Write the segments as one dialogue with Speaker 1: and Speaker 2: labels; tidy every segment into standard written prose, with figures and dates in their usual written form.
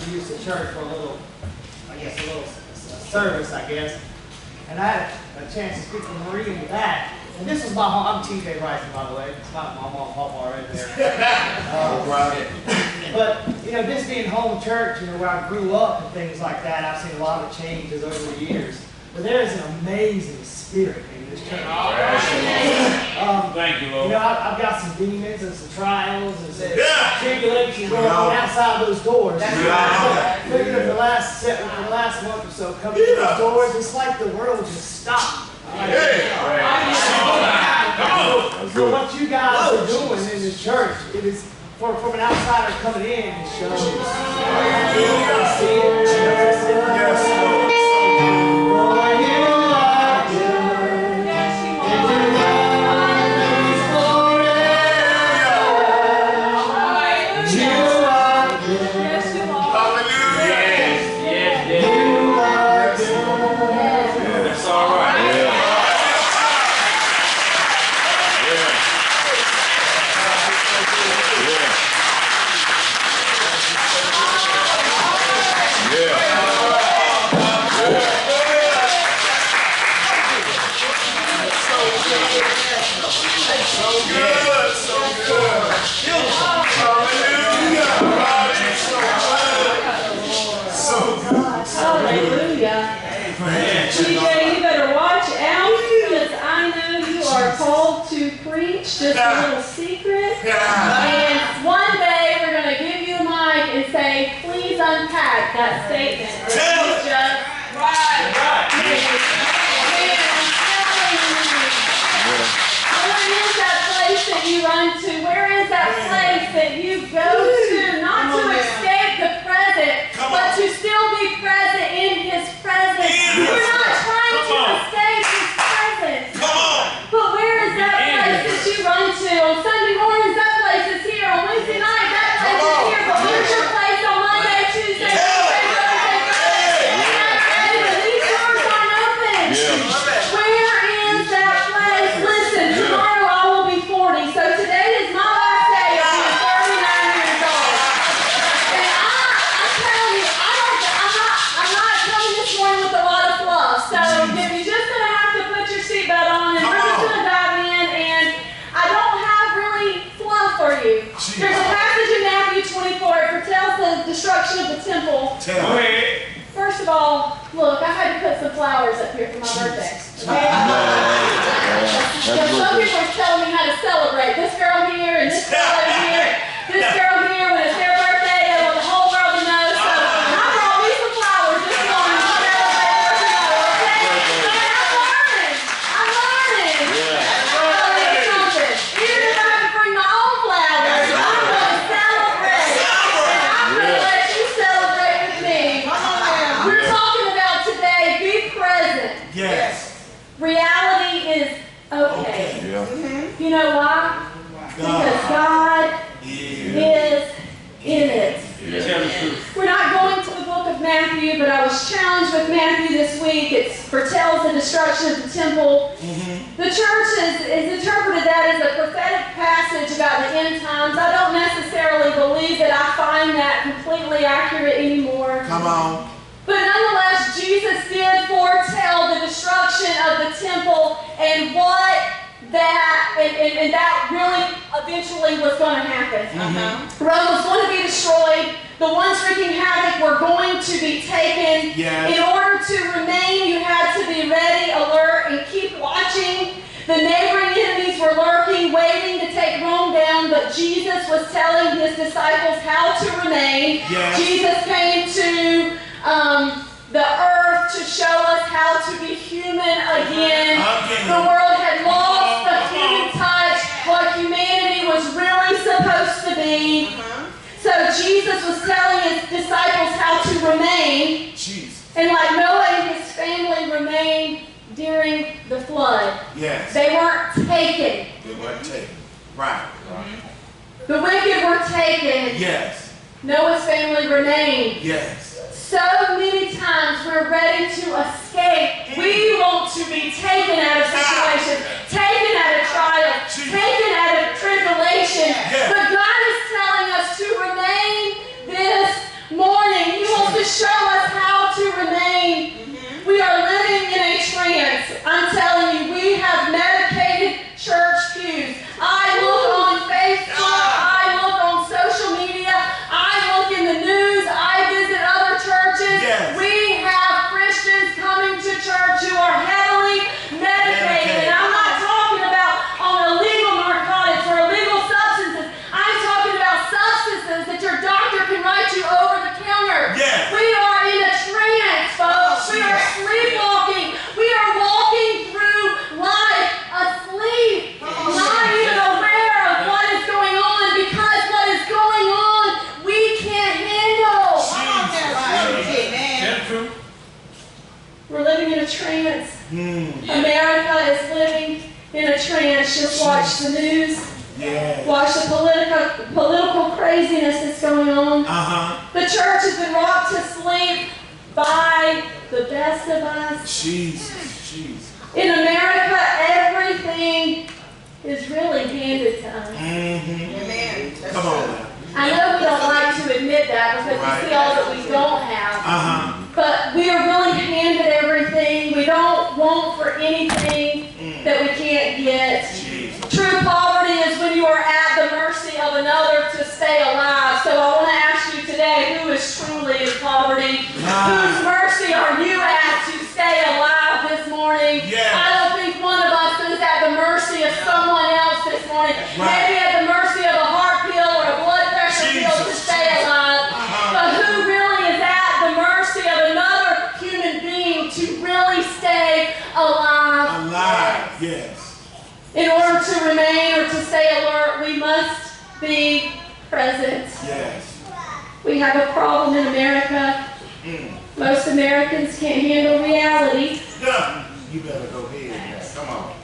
Speaker 1: We used to church for a little service, I guess. And I had a chance to speak to Marie in the back. And this was my home. I'm TJ Rice, by the way. It's not my mom and papa right there. But, this being home church, where I grew up and things like that, I've seen a lot of changes over the years. But there is an amazing spirit in this church.
Speaker 2: Thank you, Lord.
Speaker 1: I've got some demons and some trials and some tribulations going on outside those doors. Looking at the last month or so, coming to those doors, it's like the world just stopped. So what you guys are doing in this church, it is from an outsider coming in, it shows.
Speaker 3: Just a little secret. And one day we're going to give you a mic and say, please unpack that statement. Where is that place that you run to? Where is that place that you go to? Not to escape the present, but to still be present in His presence. We're not trying to escape His presence. But where is that place that you run to? On Sunday mornings, that place is here. On Wednesday night, that place is here. But where's your place on Monday, Tuesday, Wednesday, Thursday, Friday? These doors aren't open. Where is that place? Listen, tomorrow I will be 40. So today is my last day of being 39 years old. And I'm telling you, I'm not coming this morning with a lot of fluff. So you're just going to have to put your seatbelt on and we're just going to dive in. And I don't have really fluff for you. There's a passage in Matthew 24. It foretells the destruction of the temple. First of all, look, I had to put some flowers up here for my birthday. Some people are telling me how to celebrate. This girl here and this girl over here. This girl here, when it's their birthday, they want the whole world to know. So I brought me some flowers this morning to celebrate everybody, okay? I'm learning. Even if I have to bring my own flowers, I'm going to celebrate. And I'm going to let you celebrate with me. We're talking about today, be present.
Speaker 2: Yes.
Speaker 3: Reality is okay. You know why? Because God is in it. We're not going to the book of Matthew, but I was challenged with Matthew this week. It foretells the destruction of the temple. The church is interpreted that as a prophetic passage about the end times. I don't necessarily believe that I find that completely accurate anymore.
Speaker 2: Come on.
Speaker 3: But nonetheless, Jesus did foretell the destruction of the temple and what that, and that really eventually was going to happen. Rome was going to be destroyed. The ones wreaking havoc were going to be taken. In order to remain, you had to be ready, alert, and keep watching. The neighboring enemies were lurking, waiting to take Rome down, but Jesus was telling His disciples how to remain. Jesus came to the earth to show us how to be human again. The world had lost the human touch, what humanity was really supposed to be. So Jesus was telling His disciples how to remain. And like Noah and his family remained during the flood. They weren't taken. The wicked were taken. Noah's family remained. So many times we're ready to escape. We want to be taken out of situations, taken out of trials, taken out of tribulation. But God is telling us to remain this morning. the news.
Speaker 2: Yeah.
Speaker 3: Watch the political craziness that's going on. The church has been rocked to sleep by the best of us.
Speaker 2: Jesus.
Speaker 3: In America, everything is really handed to us.
Speaker 4: Amen.
Speaker 2: Come on now.
Speaker 3: I know we don't like to admit that because we see all that we don't have. But we are really handed everything. We don't want for anything that we can't get. True poverty is when you are at the mercy of another to stay alive. So I want to ask you today, who is truly in poverty? Whose mercy are you at to stay alive this morning? I don't think one of us is at the mercy of someone else this morning. Maybe at the mercy of a heart pill or a blood pressure pill to stay alive. But who really is at the mercy of another human being to really stay alive?
Speaker 2: Alive, yes.
Speaker 3: In order to remain or to stay alert, we must be present.
Speaker 2: Yes.
Speaker 3: We have a problem in America. Most Americans can't handle reality.
Speaker 2: You better go ahead.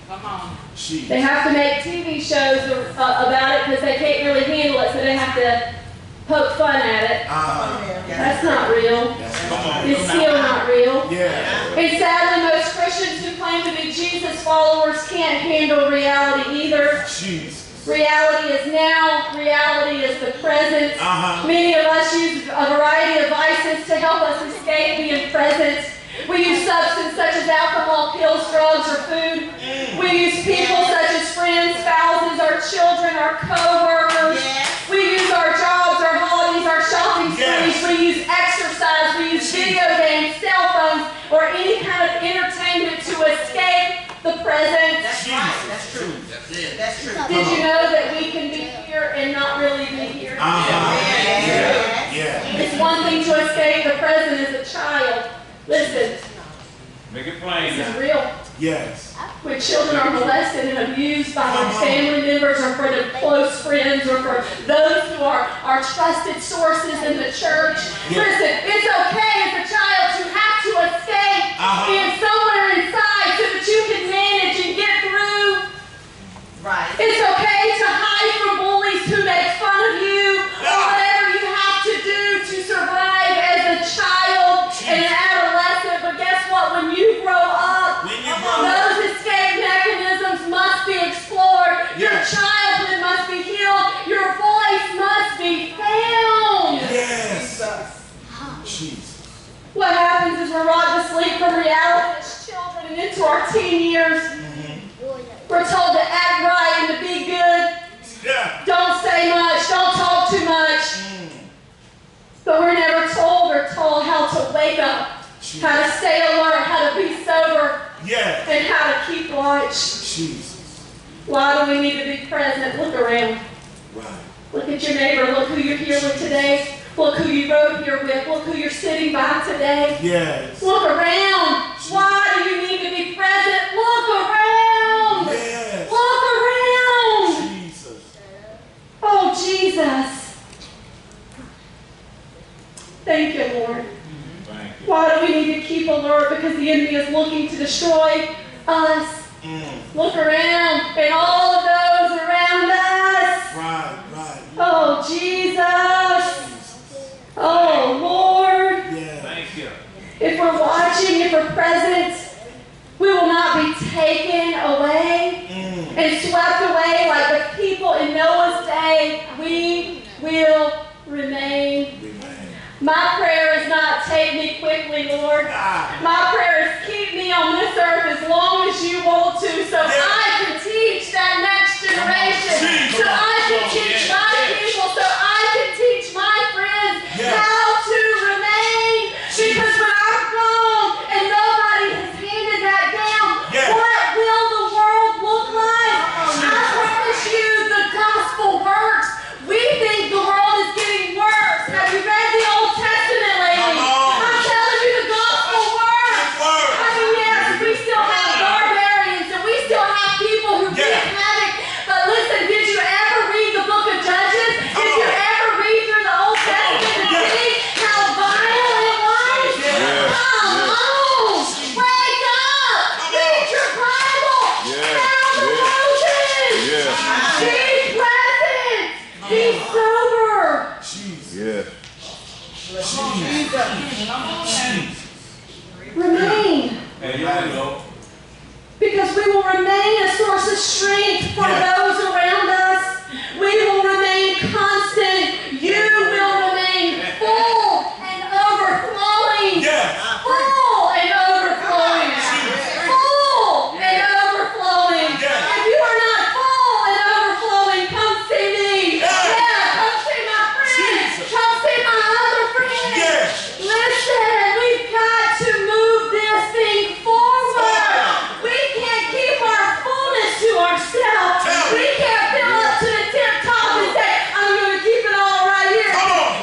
Speaker 2: Come on.
Speaker 3: They have to make TV shows about it because they can't really handle it, so they have to poke fun at it. That's not real. It's still not real. And sadly, most Christians who claim to be Jesus followers can't handle reality either. Reality is now. Reality is the present. Many of us use a variety of vices to help us escape being present. We use substances such as alcohol, pills, drugs, or food. We use people such as friends, spouses, our children, our co-workers. We use our jobs, our hobbies, our shopping sprees. We use exercise. We use video games, cell phones, or any kind of entertainment to escape the present.
Speaker 4: That's right. That's true. That's it. That's true.
Speaker 3: Did you know that we can be here and not really be here? It's one thing to escape the present as a child. Listen.
Speaker 5: Make it plain.
Speaker 3: This is real.
Speaker 2: Yes.
Speaker 3: When children are molested and abused by their family members or for their close friends or for those who are our trusted sources in the church. Listen, it's okay as a child to have to escape being somewhere inside so that you can manage and get through.
Speaker 4: Right.
Speaker 3: It's okay to hide from bullies who make fun of you or whatever you have to do to survive as a child and an adolescent. But guess what? When you grow up, those escape mechanisms must be explored. Your childhood must be healed. Your voice must be found. What happens is we're rocked to sleep from reality as children and into our teen years. We're told to act right and to be good. Don't say much. Don't talk too much. But we're never told or told how to wake up, how to stay alert, how to be sober, and how to keep watch. Why do we need to be present? Look around. Look at your neighbor. Look who you're here with today. Look who you rode here with. Look who you're sitting by today. Look around. Why do you need to be present? Look around. Look around. Oh, Jesus. Thank you, Lord. Why do we need to keep alert? Because the enemy is looking to destroy us. Look around and all of those around us. Oh, Jesus. Oh, Lord.
Speaker 5: Thank you.
Speaker 3: If we're watching, if we're present, we will not be taken away and swept away like the people in Noah's day. We will remain. My prayer is not take me quickly, Lord. My prayer is keep me on this earth as long as you want to so I can teach that next Remain.
Speaker 5: Hey, you go.
Speaker 3: Because we will remain a source of strength for those around us. We will remain constant. You will remain full and overflowing. Full and overflowing. Full and overflowing. If you are not full and overflowing, come see me. Come see my friend. Come see my other friend. Listen, we've got to move this thing forward. We can't keep our fullness to ourselves. We can't fill up to the tip top and say, I'm going to keep it all right here.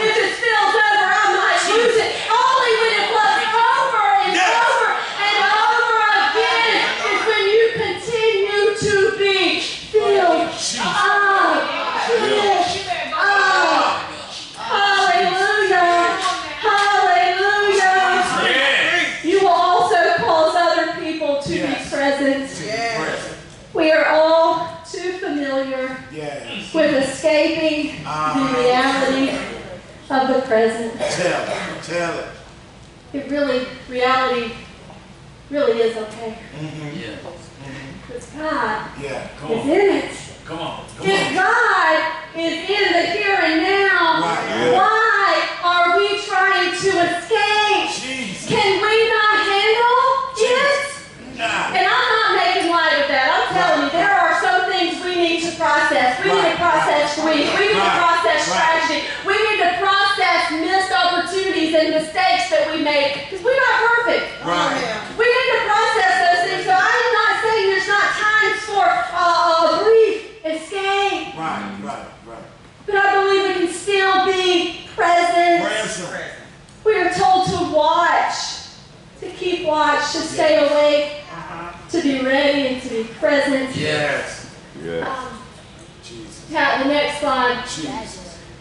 Speaker 3: If it spills over, I might lose it. Only when it flows over and over and over again is when you continue to be filled up. Hallelujah. Hallelujah. You will also cause other people to be present. We are all too familiar with escaping the reality of the present.
Speaker 2: Tell it.
Speaker 3: Reality really is okay. Because God is in it.
Speaker 5: Come on.
Speaker 3: If God is in the here and now, why are we trying to escape? Can we not handle it? And I'm not making light of that. I'm telling you, there are some things we need to process. We need to process grief. We need to process tragedy. We need to process missed opportunities and mistakes that we make. Because we're not perfect. We need to process those things. So I'm not saying there's not times for brief escape. But I believe we can still be present. We are told to watch, to keep watch, to stay awake, to be ready and to be present. Now, the next slide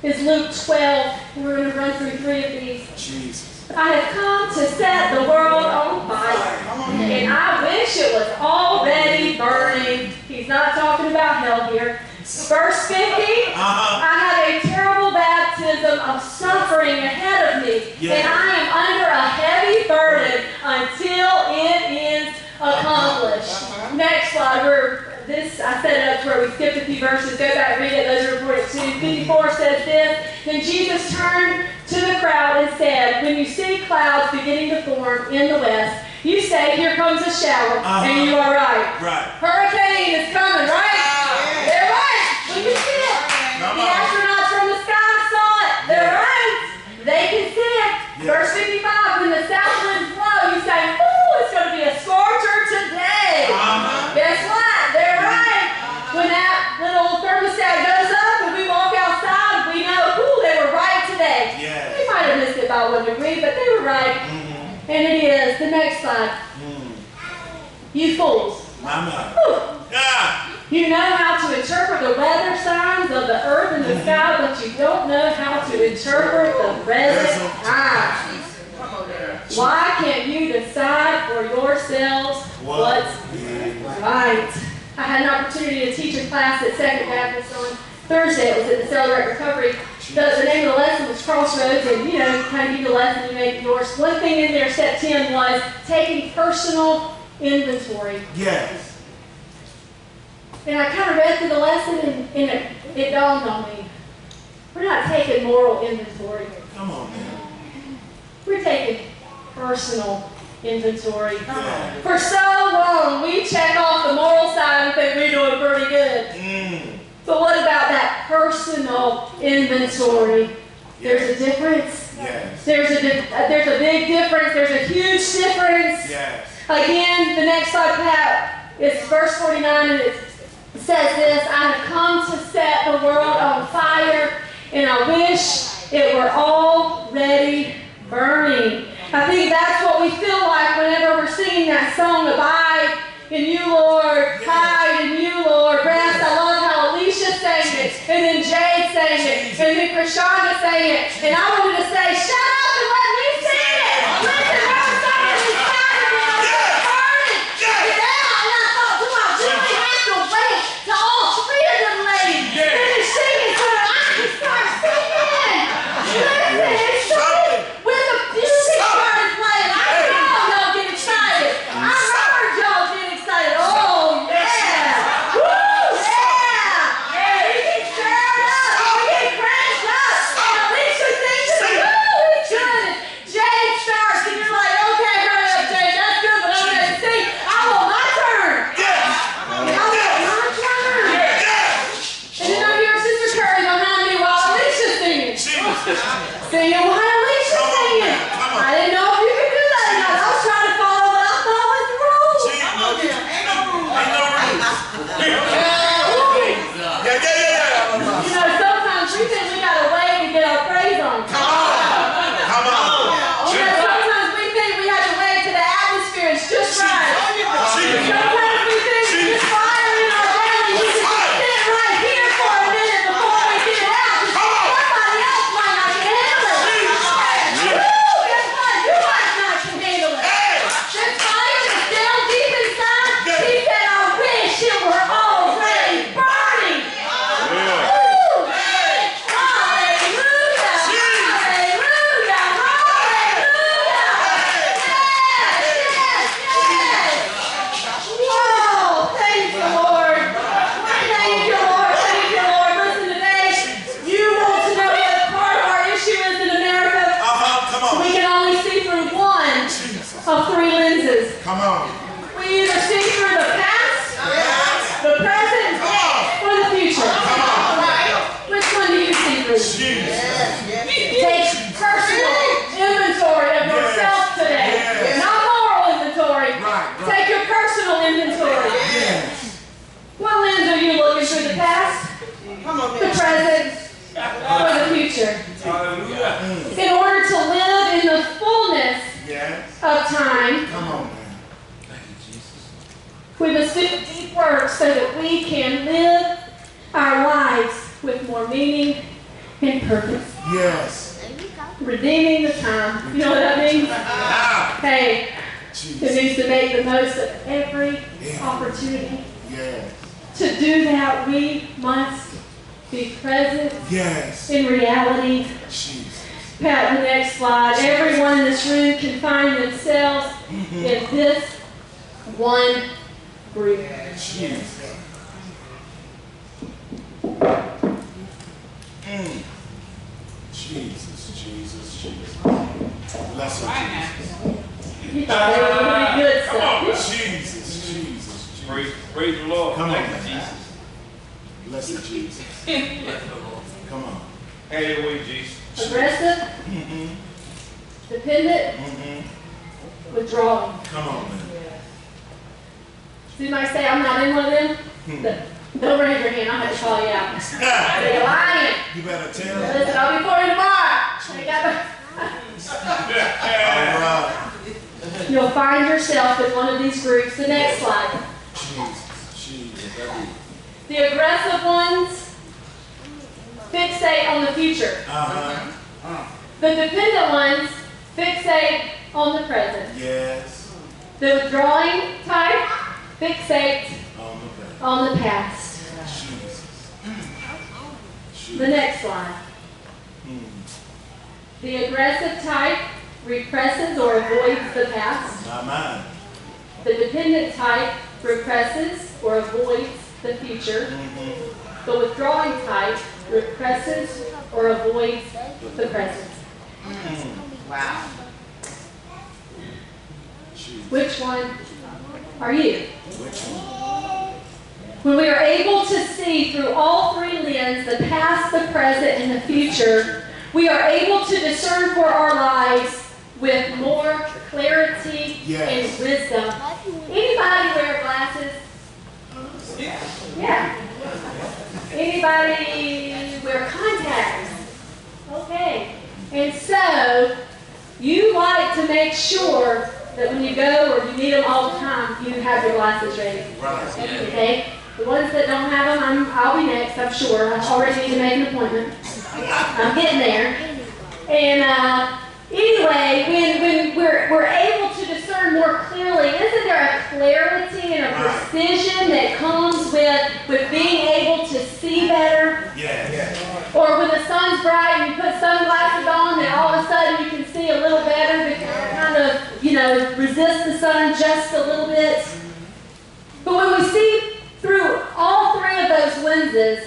Speaker 3: is Luke 12. We're going to run through 3 of these. I have come to set the world on fire, and I wish it was already burning. He's not talking about hell here. Verse 50, I have a terrible baptism of suffering ahead of me, and I am under a heavy burden until it is accomplished. Next slide. I set it up to where we skipped a few verses. Go back and read it. Those are important too. 54 says this. Then Jesus turned to the crowd and said, when you see clouds beginning to form in the west, you say, here comes a shower, and you are right. Hurricane is coming, right? They're right. We can see it. The astronauts from the sky saw it. They're right. They can see it. Verse 55, when the south winds blow, you say, ooh, it's going to be a scorcher today. Guess what? They're right. When that little thermostat goes up and we walk outside, we know, ooh, they were right today. They might have missed it by 1 degree, but they were right. And it is. The next slide. You fools. You know how to interpret the weather signs of the earth and the sky, but you don't know how to interpret the present time. Why can't you decide for yourselves what's right? I had an opportunity to teach a class at Second Baptist on Thursday. It was at the Celebrate Recovery. The name of the lesson was Crossroads, and you kind of give the lesson, you make it yours. One thing in there, step 10, was taking personal inventory. And I kind of read through the lesson, and it dawned on me. We're not taking moral inventory.
Speaker 2: Come on, man.
Speaker 3: We're taking personal inventory. For so long, we check off the moral side and think we're doing pretty good. But what about that personal inventory? There's a difference. There's a big difference. There's a huge difference. Again, the next slide, Pat, it's verse 49, and it says this, I have come to set the world on fire, and I wish it were already burning. I think that's what we feel like whenever we're singing that song, Abide in You, Lord, hide in You, Lord, rest. I love how Alicia sang it, and then Jade sang it, and then Krishanda sang it, and I wanted to say, shut up and let me sing it. Listen, we're singing inside of me. I'm burning. Get out. And I thought, do I really have to wait till all 3 of them ladies finish singing so that I can start singing? Listen, it's with a Singing what Alicia's
Speaker 2: Come on
Speaker 3: singing.
Speaker 2: now, come on.
Speaker 3: I didn't know if you could do that or not. I was trying to follow what I thought was the rules.
Speaker 2: Ain't no rules. Yeah.
Speaker 3: You know, sometimes we think we got to wait to get our praise on.
Speaker 2: Come on.
Speaker 3: You know, sometimes we think we have to wait till the atmosphere is just right. Sometimes we think there's fire in our belly. We should just sit right here for a minute before we get it out. Somebody else might not can handle it. Woo! Guess what? You might not can handle it. This fire that's down deep inside, he said, I wish it were already burning. Woo! Hallelujah! Hallelujah! Oh, thank you, Lord. Thank you, Lord. Thank you, Lord. Listen, today, you want to know what part of our issue is in America?
Speaker 2: Come
Speaker 3: We
Speaker 2: on.
Speaker 3: can only see through one of three lenses.
Speaker 2: Come on.
Speaker 3: We either see through the past, the present, or the future. Which one do you see through? Take personal inventory of yourself today. Not moral inventory. Take your personal inventory. What lens are you looking through? The past, the present, or the future?
Speaker 5: Hallelujah.
Speaker 3: In order to live in the fullness of time,
Speaker 2: Come on, man.
Speaker 3: we must do deep work so that we can live our lives with more meaning and purpose.
Speaker 2: Yes.
Speaker 3: Redeeming the time. You know what that means? Hey, it means to make the most of every opportunity.
Speaker 2: Yes.
Speaker 3: To do that, we must be present
Speaker 2: Yes.
Speaker 3: in reality.
Speaker 2: Jesus.
Speaker 3: Pat, the next slide. Everyone in this room can find themselves in this one group.
Speaker 2: Jesus. Jesus. Bless her,
Speaker 3: You thought they were really good stuff.
Speaker 2: Jesus.
Speaker 5: Praise the Lord.
Speaker 2: Come on,
Speaker 5: Thank
Speaker 2: man.
Speaker 5: you, Jesus.
Speaker 2: Bless her, Jesus. Come on.
Speaker 5: Have your way, Jesus.
Speaker 3: Aggressive, dependent, withdrawing.
Speaker 2: Come on, man.
Speaker 3: So you might say, I'm not in one of them. Don't raise your hand. I'll have to call you out. Say, you're lying.
Speaker 2: You better tell her.
Speaker 3: Listen, I'll be for you tomorrow. They got
Speaker 2: All right.
Speaker 3: You'll find yourself in one of these groups. The next slide.
Speaker 2: Jesus.
Speaker 3: The aggressive ones fixate on the future. The dependent ones fixate on the present.
Speaker 2: Yes.
Speaker 3: The withdrawing type fixate on the past. The next slide. The aggressive type represses or avoids the past.
Speaker 2: My mind.
Speaker 3: The dependent type represses or avoids the future. The withdrawing type represses or avoids the present.
Speaker 4: Wow.
Speaker 3: Which one are you?
Speaker 2: Which one?
Speaker 3: When we are able to see through all three lenses, the past, the present, and the future, we are able to discern for our lives with more clarity and wisdom. Anybody wear glasses? Yeah. Anybody wear contacts? Okay. And so, you like to make sure that when you go or you need them all the time, you have your glasses ready. Okay? The ones that don't have them, I'll be next, I'm sure. I already need to make an appointment. I'm getting there. And anyway, when we're able to discern more clearly, isn't there a clarity and a precision that comes with being able to see better? Or when the sun's bright and you put sunglasses on and all of a sudden you can see a little better because you kind of, resist the sun just a little bit. But when we see through all three of those lenses,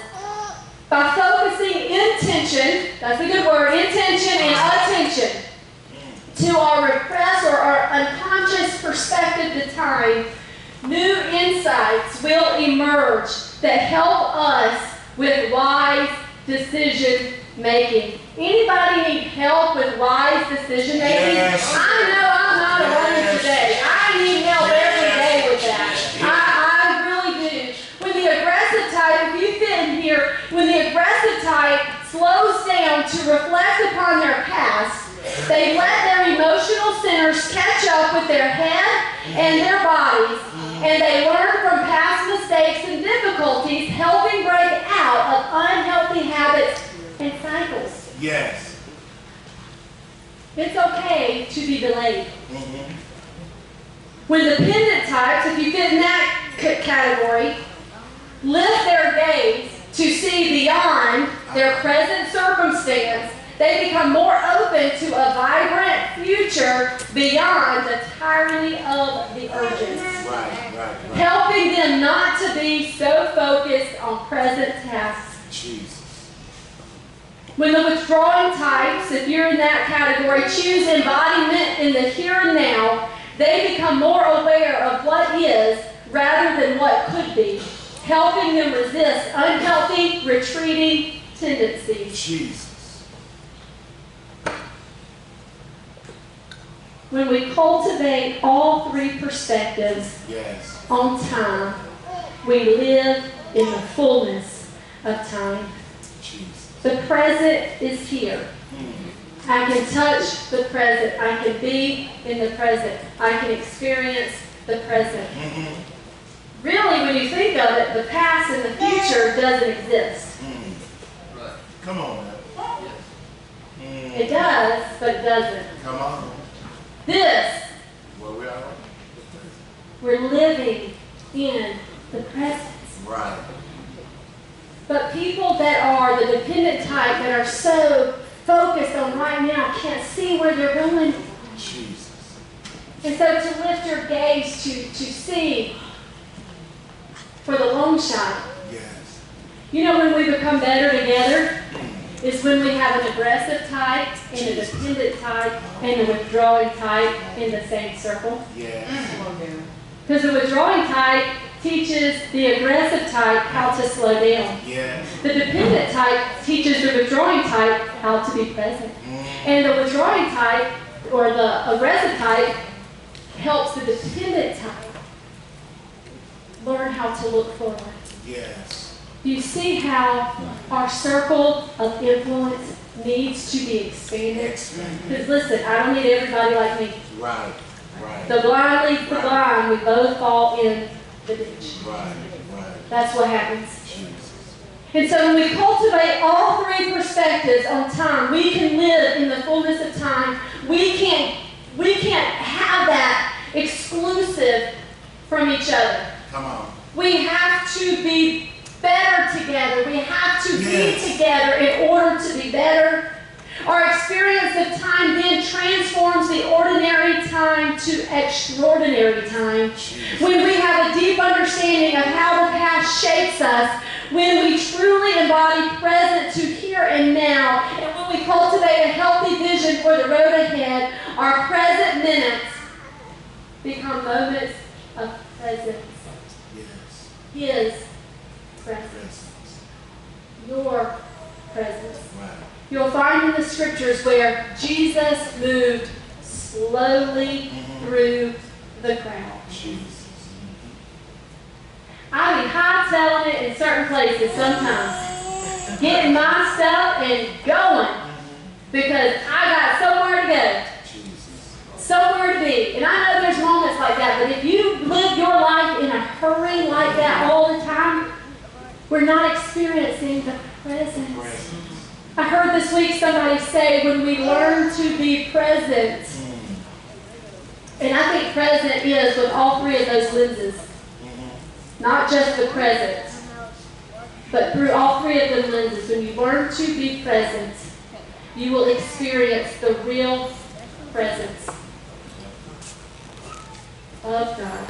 Speaker 3: by focusing intention, that's a good word, intention and attention, to our repressed or our unconscious perspective to time, new insights will emerge that help us with wise decision making. Anybody need help with wise decision making?
Speaker 2: Yes.
Speaker 3: I know I'm not alone
Speaker 2: Yes.
Speaker 3: today. I need help every day with that. I really do. When the aggressive type, if you fit in here, when the aggressive type slows down to reflect upon their past, they let their emotional centers catch up with their head and their bodies, and they learn from past mistakes and difficulties, helping break out of unhealthy habits and cycles.
Speaker 2: Yes.
Speaker 3: It's okay to be delayed. When dependent types, if you fit in that category, lift their gaze to see beyond their present circumstance, they become more open to a vibrant future beyond the tyranny of the urgent.
Speaker 2: Right.
Speaker 3: Helping them not to be so focused on present tasks.
Speaker 2: Jesus.
Speaker 3: When the withdrawing types, if you're in that category, choose embodiment in the here and now, they become more aware of what is rather than what could be, helping them resist unhealthy, retreating tendencies.
Speaker 2: Jesus.
Speaker 3: When we cultivate all three perspectives
Speaker 2: Yes.
Speaker 3: on time, we live in the fullness of time.
Speaker 2: Jesus.
Speaker 3: The present is here. I can touch the present. I can be in the present. I can experience the present. Really, when you think of it, the past and the future doesn't exist.
Speaker 2: Come on now.
Speaker 3: It does, but it doesn't.
Speaker 2: Come on.
Speaker 3: This,
Speaker 2: Where we are?
Speaker 3: we're living in the present.
Speaker 2: Right.
Speaker 3: But people that are the dependent type, that are so focused on right now, can't see where they're going.
Speaker 2: Jesus.
Speaker 3: And so to lift your gaze to see for the long shot.
Speaker 2: Yes.
Speaker 3: You know when we become better together is when we have an aggressive type and a dependent type and a withdrawing type in the same circle.
Speaker 2: Yes.
Speaker 3: Because the withdrawing type teaches the aggressive type how to slow down.
Speaker 2: Yes.
Speaker 3: The dependent type teaches the withdrawing type how to be present. And the withdrawing type, or the aggressive type, helps the dependent type learn how to look forward.
Speaker 2: Yes.
Speaker 3: You see how our circle of influence needs to be expanded? Because listen, I don't need everybody like me.
Speaker 2: Right. Right.
Speaker 3: The blind leads the blind. We both fall in the ditch.
Speaker 2: Right.
Speaker 3: That's what happens.
Speaker 2: Jesus.
Speaker 3: And so when we cultivate all three perspectives on time, we can live in the fullness of time. We can't have that exclusive from each other.
Speaker 2: Come on.
Speaker 3: We have to be better together. We have to
Speaker 2: Yes.
Speaker 3: be together in order to be better. Our experience of time then transforms the ordinary time to extraordinary time.
Speaker 2: Jesus.
Speaker 3: When we have a deep understanding of how the past shapes us, when we truly embody present to here and now, and when we cultivate a healthy vision for the road ahead, our present minutes become moments of presence.
Speaker 2: Yes.
Speaker 3: His presence. Your presence.
Speaker 2: Right.
Speaker 3: You'll find in the scriptures where Jesus moved slowly through the crowd.
Speaker 2: Jesus.
Speaker 3: I be hightailing it in certain places sometimes. Getting my stuff and going. Because I got somewhere to go.
Speaker 2: Jesus.
Speaker 3: Somewhere to be. And I know there's moments like that, but if you live your life in a hurry like that all the time, we're not experiencing the presence.
Speaker 2: Presence.
Speaker 3: I heard this week somebody say when we learn to be present, and I think present is with all three of those lenses. Not just the present, but through all three of the lenses. When you learn to be present, you will experience the real presence of God.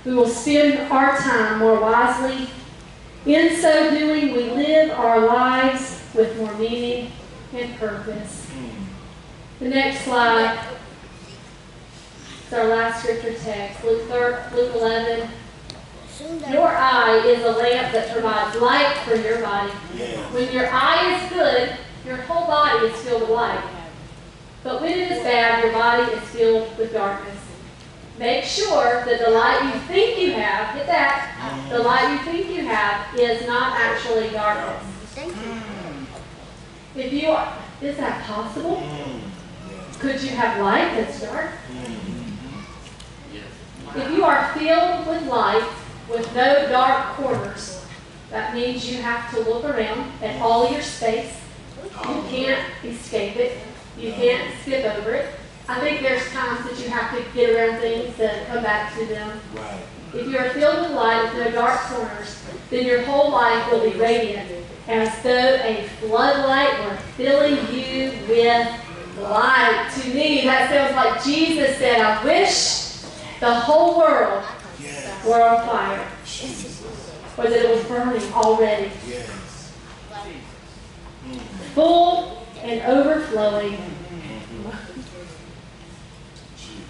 Speaker 3: We will spend our time more wisely. In so doing, we live our lives with more meaning and purpose. The next slide is our last scripture text, Luke 11, Your eye is a lamp that provides light for your body. When your eye is good, your whole body is filled with light. But when it is bad, your body is filled with darkness. Make sure that the light you think you have, get that, the light you think you have is not actually darkness. If you are, is that possible? Could you have light that's dark? If you are filled with light, with no dark corners, that means you have to look around at all your space. You can't escape it. You can't skip over it. I think there's times that you have to get around things and come back to them.
Speaker 2: Right.
Speaker 3: If you are filled with light with no dark corners, then your whole life will be radiant, as though a floodlight were filling you with light. To me, that sounds like Jesus said, I wish the whole world were on fire, or that it was burning already.
Speaker 2: Yes.
Speaker 3: Full and overflowing.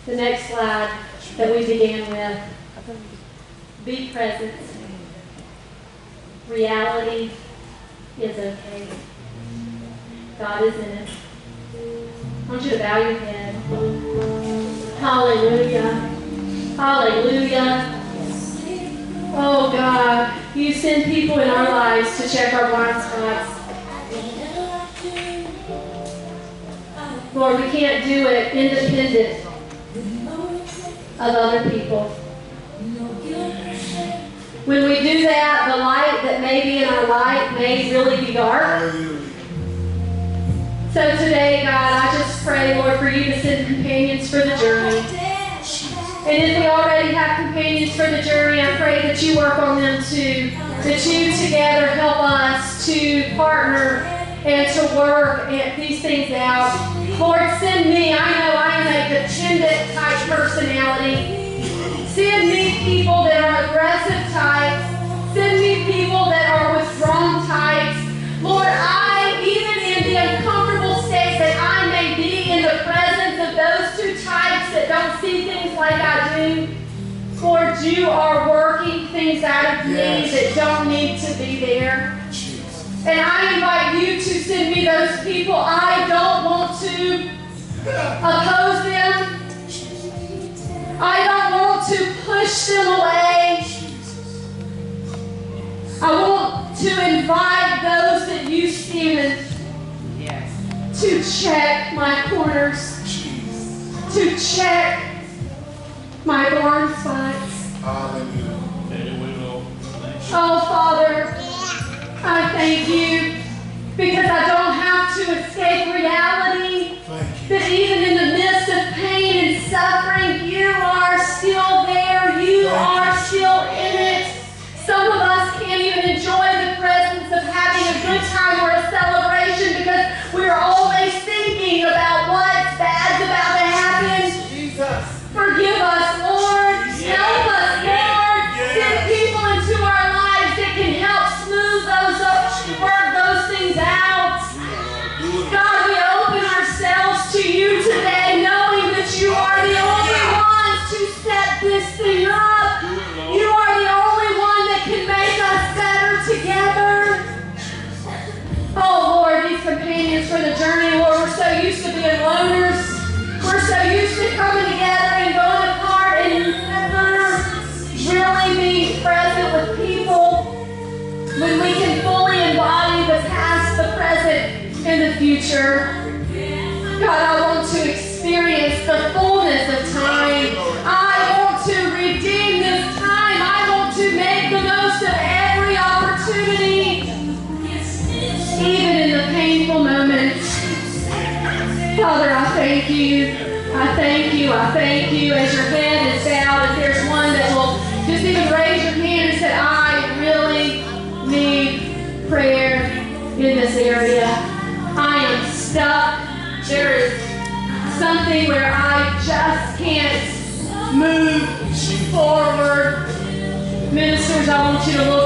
Speaker 3: The next slide that we began with, be present. Reality is okay. God is in it. I want you to bow your head. Hallelujah. Hallelujah. Oh God, you send people in our lives to check our blind spots. Lord, we can't do it independent of other people. When we do that, the light that may be in our life may really be dark. So today, God, I just pray, Lord, for you to send companions for the journey. And if we already have companions for the journey, I pray that you work on them too. That you together help us to partner and to work these things out. Lord, send me. I know I am a dependent type personality. Send me people that are aggressive types. Send me people that are withdrawn types. Lord, even in the uncomfortable state that I may be in the presence of those two types that don't see things like I do, Lord, you are working things out of me that don't need to be there. And I invite you to send me those people. I don't want to oppose them. I don't want to push them away. I want to invite those that you stand to check my corners, to check my blind spots.
Speaker 2: Hallelujah.
Speaker 3: Oh, Father, I thank you because I don't have to escape reality. That even in the midst of pain and suffering, you are still there. You are still in it. Some of us can't even enjoy the presence of having a good time or a celebration because we're always thinking about what's bad's about to happen. Forgive us, Lord. Help us, Lord. Send people into our lives that can help smooth those up, work those things out. God, we open ourselves to you today, knowing that you are the only ones to set this thing up. You are the only one that can make us better together. Oh, Lord, these companions for the journey, Lord, we're so used to being loners. We're so used to coming together and going apart and never really being present with people when we can fully embody the past, the present, and the future. God, I want to experience the fullness of time. I want to redeem this time. I want to make the most of every opportunity, even in the painful moments. Father, I thank you. I thank you. I thank you. As your head is bowed, if there's one that will just even raise your hand and say, I really need prayer in this area. I am stuck. There is something where I just can't move forward. Ministers, I want you to look